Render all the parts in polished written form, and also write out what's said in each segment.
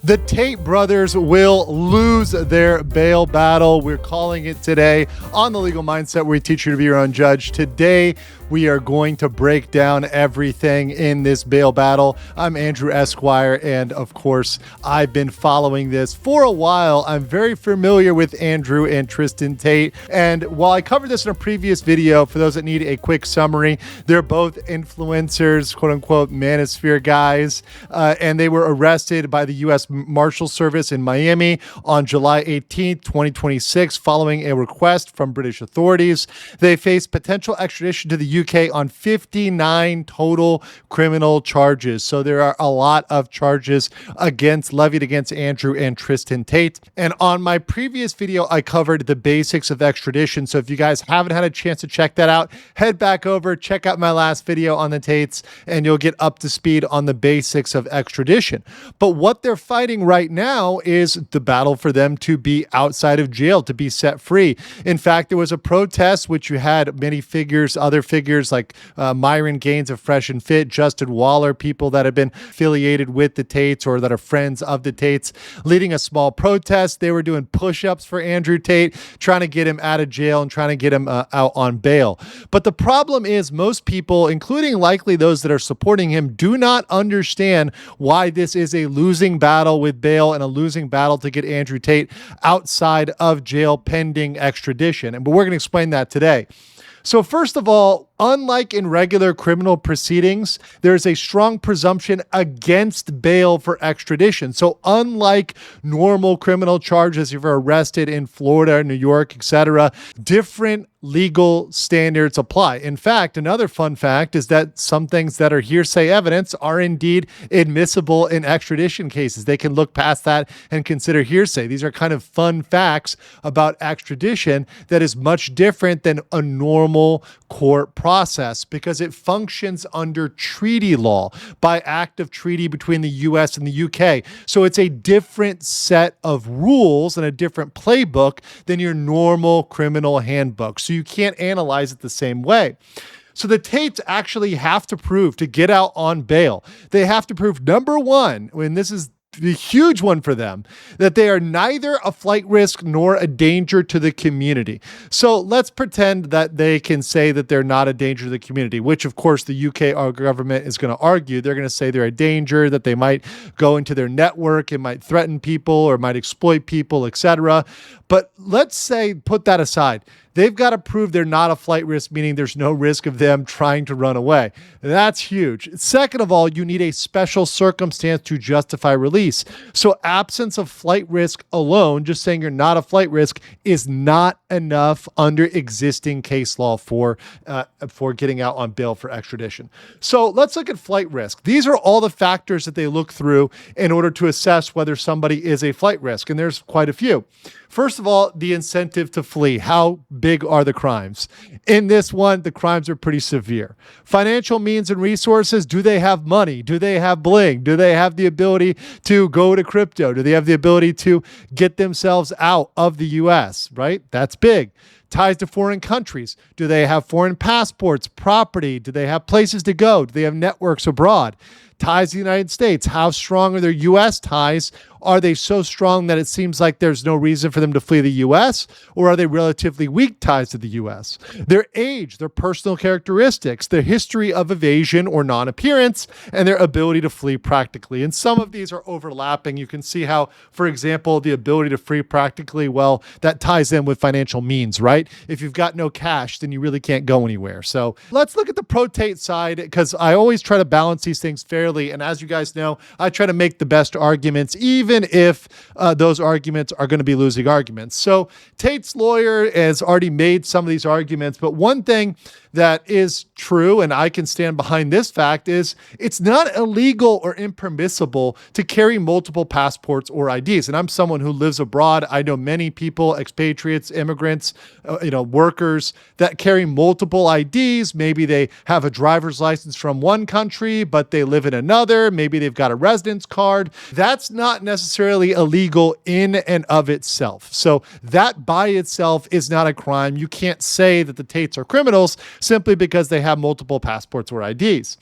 The Tate brothers will lose their bail battle. We're calling it today on The Legal Mindset, where we teach you to be your own judge. Today, we are going to break down everything in this bail battle. I'm Andrew Esquire, and of course, I've been following this for a while. I'm very familiar with Andrew and Tristan Tate, and while I covered this in a previous video, for those that need a quick summary, they're both influencers, quote-unquote manosphere guys, and they were arrested by the U.S. Marshal Service in Miami on July 18th, 2026, following a request from British authorities. They face potential extradition to the UK on 59 total criminal charges. So there are a lot of charges levied against Andrew and Tristan Tate. And on my previous video, I covered the basics of extradition. So if you guys haven't had a chance to check that out, head back over, check out my last video on the Tates, and you'll get up to speed on the basics of extradition. But what they're fighting right now is the battle for them to be outside of jail, to be set free. In fact, there was a protest, which you had many figures, other figures like Myron Gaines of Fresh and Fit, Justin Waller, people that have been affiliated with the Tates or that are friends of the Tates, leading a small protest. They were doing push-ups for Andrew Tate, trying to get him out of jail and trying to get him out on bail. But the problem is most people, including likely those that are supporting him, do not understand why this is a losing battle with bail and a losing battle to get Andrew Tate outside of jail pending extradition. But we're going to explain that today. So first of all, unlike in regular criminal proceedings, there's a strong presumption against bail for extradition. So unlike normal criminal charges, if you're arrested in Florida, New York, etc., different legal standards apply. In fact, another fun fact is that some things that are hearsay evidence are indeed admissible in extradition cases. They can look past that and consider hearsay. These are kind of fun facts about extradition that is much different than a normal court process because it functions under treaty law by act of treaty between the US and the UK. So it's a different set of rules and a different playbook than your normal criminal handbook. So you can't analyze it the same way. So the Tates actually have to prove to get out on bail. They have to prove, number one, and this is the huge one for them, that they are neither a flight risk nor a danger to the community. So let's pretend that they can say that they're not a danger to the community, which of course the UK government is going to argue. They're going to say they're a danger, that they might go into their network, it might threaten people or might exploit people, etc. But let's say, put that aside. They've got to prove they're not a flight risk, meaning there's no risk of them trying to run away. That's huge. Second of all, you need a special circumstance to justify release. So absence of flight risk alone, just saying you're not a flight risk, is not enough under existing case law for getting out on bail for extradition. So let's look at flight risk. These are all the factors that they look through in order to assess whether somebody is a flight risk, and there's quite a few. First of all, the incentive to flee. How big are the crimes? In this one, the crimes are pretty severe. Financial means and resources. Do they have money? Do they have bling? Do they have the ability to go to crypto? Do they have the ability to get themselves out of the US, right? That's big. Ties to foreign countries. Do they have foreign passports, property? Do they have places to go? Do they have networks abroad? Ties to the United States. How strong are their U.S. ties? Are they so strong that it seems like there's no reason for them to flee the U.S., or are they relatively weak ties to the U.S.? Their age, their personal characteristics, their history of evasion or non-appearance, and their ability to flee practically. And some of these are overlapping. You can see how, for example, the ability to flee practically, well, that ties in with financial means, right? If you've got no cash, then you really can't go anywhere. So let's look at the pro-Tate side, because I always try to balance these things fairly. And as you guys know, I try to make the best arguments, even if those arguments are going to be losing arguments. So Tate's lawyer has already made some of these arguments, but one thing that is true, and I can stand behind this fact, is it's not illegal or impermissible to carry multiple passports or IDs. And I'm someone who lives abroad. I know many people, expatriates, immigrants, workers that carry multiple IDs. Maybe they have a driver's license from one country, but they live in another. Maybe they've got a residence card. That's not necessarily illegal in and of itself. So that by itself is not a crime. You can't say that the Tates are criminals simply because they have multiple passports or IDs.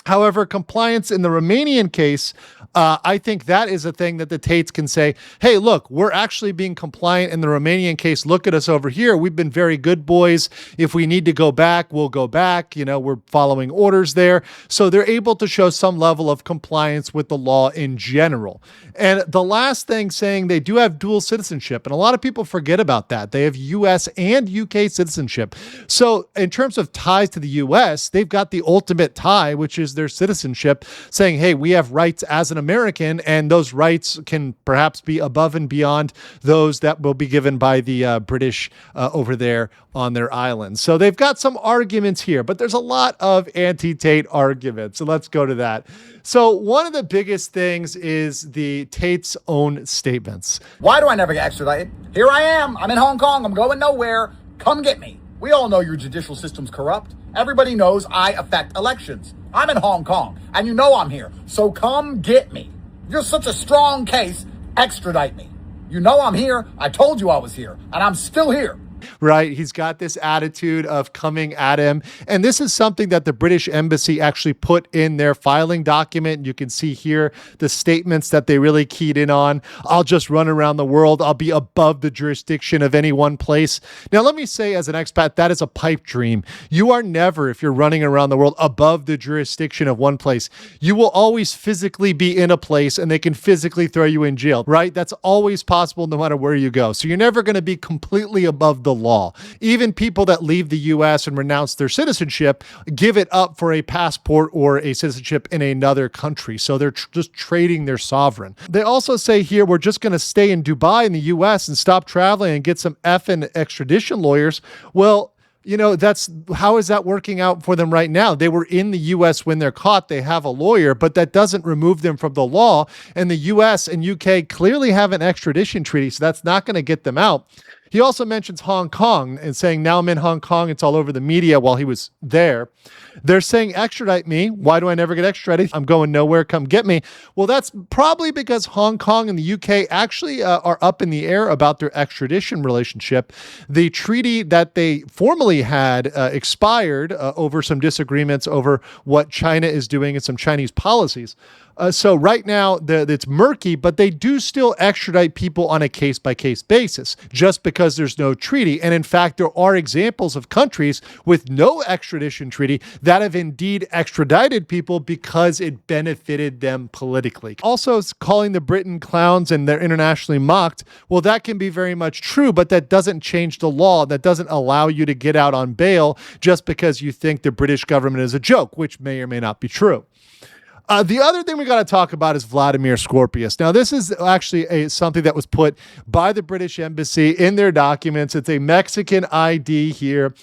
However, compliance in the Romanian case, I think that is a thing that the Tates can say, hey, look, we're actually being compliant in the Romanian case. Look at us over here. We've been very good boys. If we need to go back, we'll go back. We're following orders there. So they're able to show some level of compliance with the law in general. And the last thing, saying they do have dual citizenship. And a lot of people forget about that. They have US and UK citizenship. So in terms of ties to the US, they've got the ultimate tie, which is their citizenship, saying, hey, we have rights as an American, and those rights can perhaps be above and beyond those that will be given by the British over there on their island. So they've got some arguments here, but there's a lot of anti-Tate arguments. So let's go to that. So one of the biggest things is the Tate's own statements. Why do I never get extradited? Here I am. I'm in Hong Kong. I'm going nowhere. Come get me. We all know your judicial system's corrupt. Everybody knows I affect elections. I'm in Hong Kong, and you know I'm here. So come get me. You're such a strong case. Extradite me. You know I'm here. I told you I was here, and I'm still here. Right. He's got this attitude of coming at him. And this is something that the British Embassy actually put in their filing document. You can see here the statements that they really keyed in on. I'll just run around the world. I'll be above the jurisdiction of any one place. Now, let me say, as an expat, that is a pipe dream. You are never, if you're running around the world, above the jurisdiction of one place. You will always physically be in a place, and they can physically throw you in jail, right? That's always possible no matter where you go. So you're never going to be completely above the law. Even people that leave the U.S. and renounce their citizenship give it up for a passport or a citizenship in another country. So they're just trading their sovereign. They also say here, we're just going to stay in Dubai in the U.S. and stop traveling and get some effing extradition lawyers. Well, how is that working out for them right now? They were in the U.S. when they're caught. They have a lawyer, but that doesn't remove them from the law. And the U.S. and UK clearly have an extradition treaty, so that's not going to get them out. He also mentions Hong Kong and saying, now I'm in Hong Kong. It's all over the media while he was there. They're saying, extradite me. Why do I never get extradited? I'm going nowhere. Come get me. Well, that's probably because Hong Kong and the UK actually are up in the air about their extradition relationship. The treaty that they formally had expired over some disagreements over what China is doing and some Chinese policies. So right now, it's murky, but they do still extradite people on a case-by-case basis, just because there's no treaty. And in fact, there are examples of countries with no extradition treaty that have indeed extradited people because it benefited them politically. Also, calling the Britain clowns and they're internationally mocked, well, that can be very much true, but that doesn't change the law. That doesn't allow you to get out on bail just because you think the British government is a joke, which may or may not be true. The other thing we got to talk about is Vladimir Scorpius. Now, this is actually something that was put by the British Embassy in their documents. It's a Mexican ID here.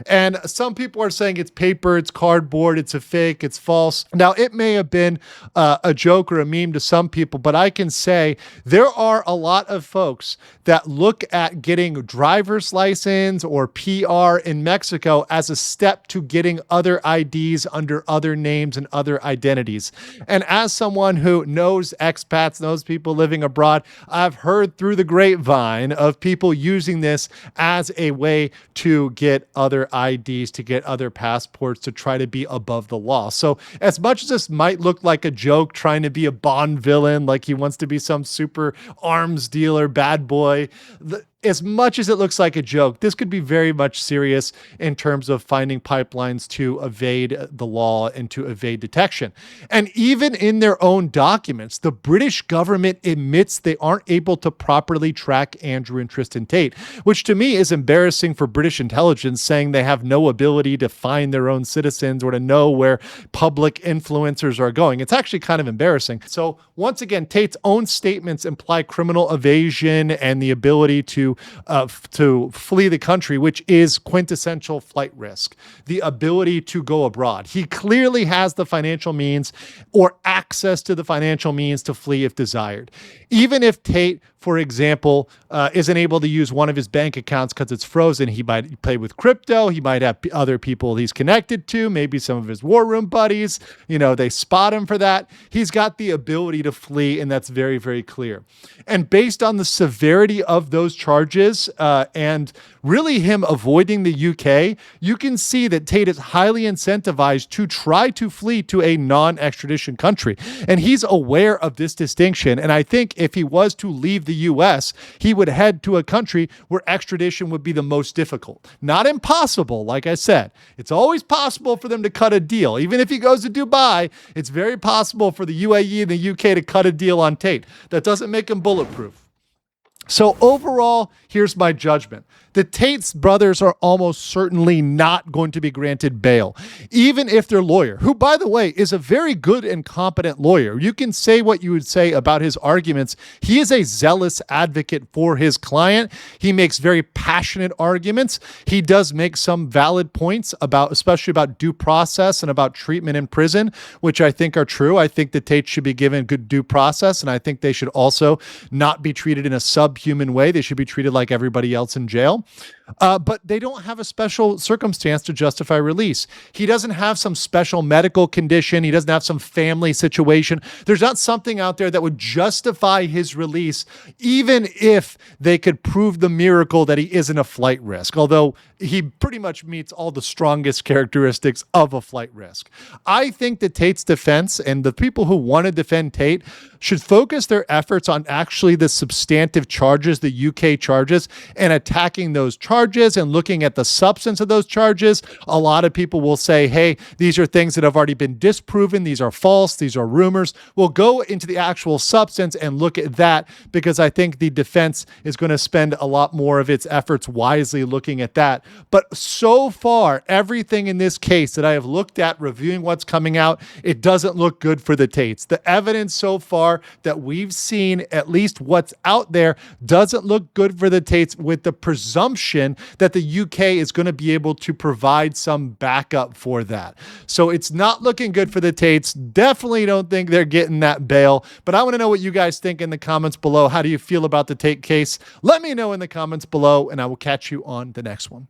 And some people are saying it's paper, it's cardboard, it's a fake, it's false. Now, it may have been a joke or a meme to some people, but I can say there are a lot of folks that look at getting driver's license or PR in Mexico as a step to getting other IDs under other names and other identities. And as someone who knows expats, knows people living abroad, I've heard through the grapevine of people using this as a way to get other IDs, to get other passports, to try to be above the law. So as much as this might look like a joke, trying to be a Bond villain, like he wants to be some super arms dealer, bad boy, as much as it looks like a joke, this could be very much serious in terms of finding pipelines to evade the law and to evade detection. And even in their own documents, the British government admits they aren't able to properly track Andrew and Tristan Tate, which to me is embarrassing for British intelligence, saying they have no ability to find their own citizens or to know where public influencers are going. It's actually kind of embarrassing. So once again, Tate's own statements imply criminal evasion and the ability to flee the country, which is quintessential flight risk, the ability to go abroad. He clearly has the financial means or access to the financial means to flee if desired. Even if Tate, for example, isn't able to use one of his bank accounts because it's frozen. He might play with crypto. He might have other people he's connected to, maybe some of his war room buddies. They spot him for that. He's got the ability to flee, and that's very, very clear. And based on the severity of those charges and really him avoiding the UK, you can see that Tate is highly incentivized to try to flee to a non-extradition country. And he's aware of this distinction. And I think if he was to leave the US, he would head to a country where extradition would be the most difficult. Not impossible, like I said. It's always possible for them to cut a deal. Even if he goes to Dubai, it's very possible for the UAE and the UK to cut a deal on Tate. That doesn't make him bulletproof. So overall, here's my judgment. The Tate's brothers are almost certainly not going to be granted bail, even if their lawyer, who, by the way, is a very good and competent lawyer. You can say what you would say about his arguments. He is a zealous advocate for his client. He makes very passionate arguments. He does make some valid points especially about due process and about treatment in prison, which I think are true. I think the Tate should be given good due process, and I think they should also not be treated in a subhuman way. They should be treated like everybody else in jail. But they don't have a special circumstance to justify release. He doesn't have some special medical condition. He doesn't have some family situation. There's not something out there that would justify his release, even if they could prove the miracle that he isn't a flight risk, although he pretty much meets all the strongest characteristics of a flight risk. I think that Tate's defense and the people who want to defend Tate should focus their efforts on actually the substantive charges, the UK charges, and attacking those charges and looking at the substance of those charges. A lot of people will say, hey, these are things that have already been disproven. These are false. These are rumors. We'll go into the actual substance and look at that, because I think the defense is going to spend a lot more of its efforts wisely looking at that. But so far, everything in this case that I have looked at, reviewing what's coming out, it doesn't look good for the Tates. The evidence so far that we've seen, at least what's out there, doesn't look good for the Tates, with the presumption that the UK is going to be able to provide some backup for that. So it's not looking good for the Tates. Definitely don't think they're getting that bail. But I want to know what you guys think in the comments below. How do you feel about the Tate case? Let me know in the comments below, and I will catch you on the next one.